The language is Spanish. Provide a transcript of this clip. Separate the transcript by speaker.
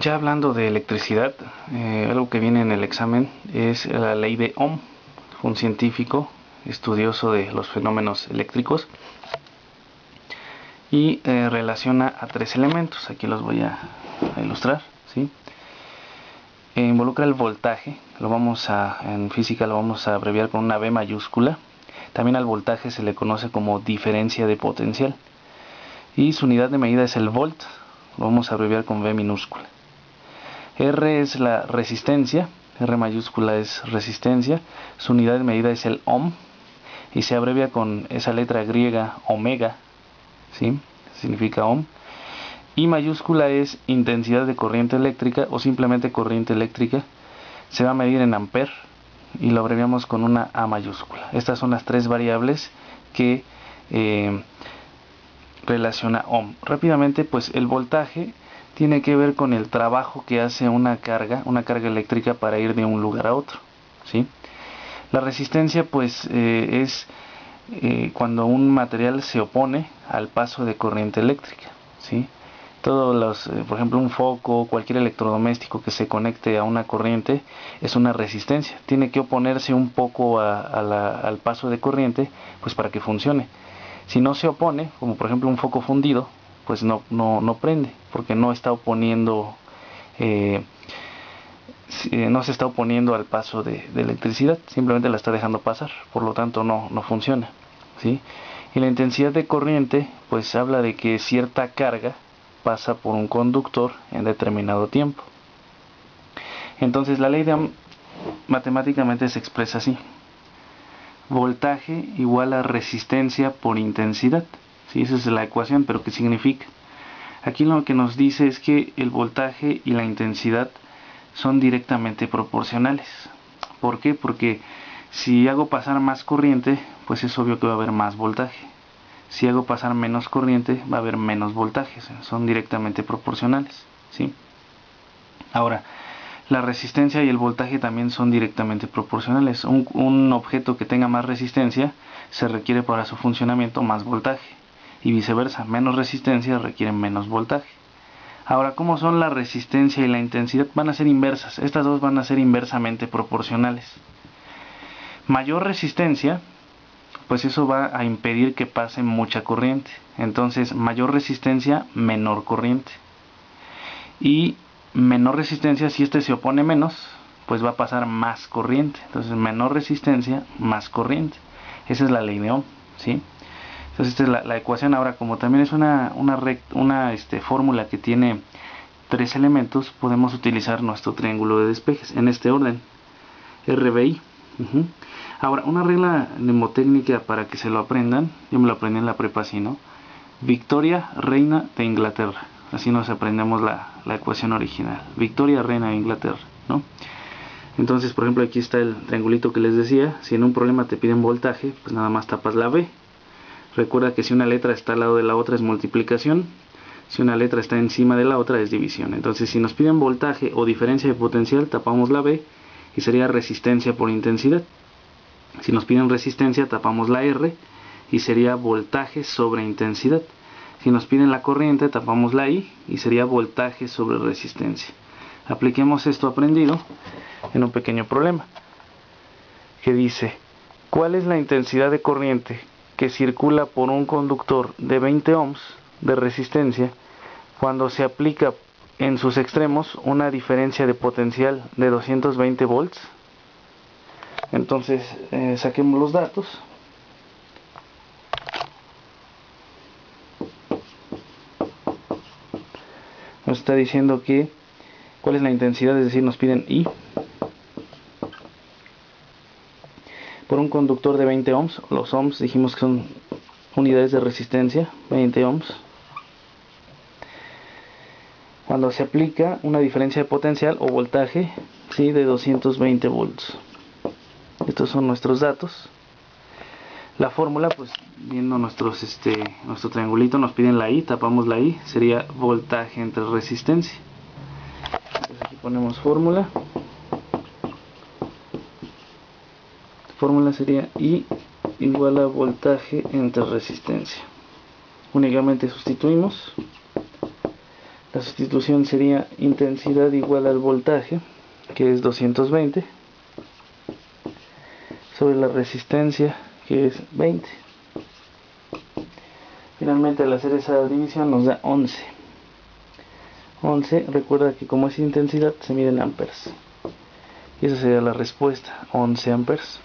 Speaker 1: Ya hablando de electricidad, algo que viene en el examen es la ley de Ohm. Un científico estudioso de los fenómenos eléctricos y relaciona a tres elementos. Aquí los voy a ilustrar, ¿sí? Involucra el voltaje, en física lo vamos a abreviar con una V mayúscula. También al voltaje se le conoce como diferencia de potencial y su unidad de medida es el volt, lo vamos a abreviar con V minúscula. R es la resistencia, R mayúscula es resistencia, su unidad de medida es el ohm y se abrevia con esa letra griega omega, ¿sí? Significa ohm. I mayúscula es intensidad de corriente eléctrica o simplemente corriente eléctrica, se va a medir en amper y lo abreviamos con una A mayúscula. Estas son las tres variables que relaciona ohm. Rápidamente, pues el voltaje tiene que ver con el trabajo que hace una carga eléctrica para ir de un lugar a otro, ¿sí? La resistencia pues es cuando un material se opone al paso de corriente eléctrica, ¿sí? Todos los, por ejemplo, un foco, cualquier electrodoméstico que se conecte a una corriente es una resistencia. Tiene que oponerse un poco al paso de corriente, pues para que funcione. Si no se opone, como por ejemplo un foco fundido, pues no prende, porque no está oponiendo, no se está oponiendo al paso de electricidad, simplemente la está dejando pasar, por lo tanto no funciona, ¿sí? Y la intensidad de corriente, pues habla de que cierta carga pasa por un conductor en determinado tiempo. Entonces la ley de Ohm matemáticamente se expresa así: voltaje igual a resistencia por intensidad, ¿sí? Esa es la ecuación, pero ¿qué significa? Aquí lo que nos dice es que el voltaje y la intensidad son directamente proporcionales. ¿Por qué? Porque si hago pasar más corriente, pues es obvio que va a haber más voltaje. Si hago pasar menos corriente, va a haber menos voltaje. Son directamente proporcionales, ¿sí? Ahora, la resistencia y el voltaje también son directamente proporcionales. Un objeto que tenga más resistencia se requiere para su funcionamiento más voltaje y viceversa, menos resistencia requiere menos voltaje. Ahora, ¿cómo son la resistencia y la intensidad? Van a ser inversas, estas dos van a ser inversamente proporcionales. Mayor resistencia, pues eso va a impedir que pase mucha corriente. Entonces, mayor resistencia, menor corriente. Y menor resistencia, si este se opone menos, pues va a pasar más corriente. Entonces, menor resistencia, más corriente. Esa es la ley de Ohm, ¿sí? Entonces, esta es la ecuación. Ahora, como también es una fórmula que tiene tres elementos, podemos utilizar nuestro triángulo de despejes en este orden: RBI. Ahora, una regla mnemotécnica para que se lo aprendan, yo me lo aprendí en la prepa así, ¿no? Victoria, reina de Inglaterra. Así nos aprendemos la ecuación original. Victoria, reina de Inglaterra, ¿no? Entonces, por ejemplo, aquí está el triangulito que les decía. Si en un problema te piden voltaje, pues nada más tapas la B. Recuerda que si una letra está al lado de la otra es multiplicación, si una letra está encima de la otra es división. Entonces, si nos piden voltaje o diferencia de potencial, tapamos la B y sería resistencia por intensidad. Si nos piden resistencia, tapamos la R y sería voltaje sobre intensidad. Si nos piden la corriente, tapamos la I y sería voltaje sobre resistencia. Apliquemos esto aprendido en un pequeño problema que dice: ¿cuál es la intensidad de corriente que circula por un conductor de 20 ohms de resistencia cuando se aplica en sus extremos una diferencia de potencial de 220 volts? Entonces, saquemos los datos. Nos está diciendo que cuál es la intensidad, es decir, nos piden I por un conductor de 20 ohms. Los ohms dijimos que son unidades de resistencia, 20 ohms. Cuando se aplica una diferencia de potencial o voltaje, ¿sí?, de 220 volts. Estos son nuestros datos. La fórmula, pues viendo nuestro triangulito, nos piden la I, tapamos la I, sería voltaje entre resistencia. Entonces aquí ponemos fórmula. La fórmula sería I igual a voltaje entre resistencia. Únicamente sustituimos. La sustitución sería intensidad igual al voltaje, que es 220, sobre la resistencia, que es 20. Finalmente, al hacer esa división nos da 11. 11, recuerda que como es intensidad se mide en amperes. Y esa sería la respuesta, 11 amperes.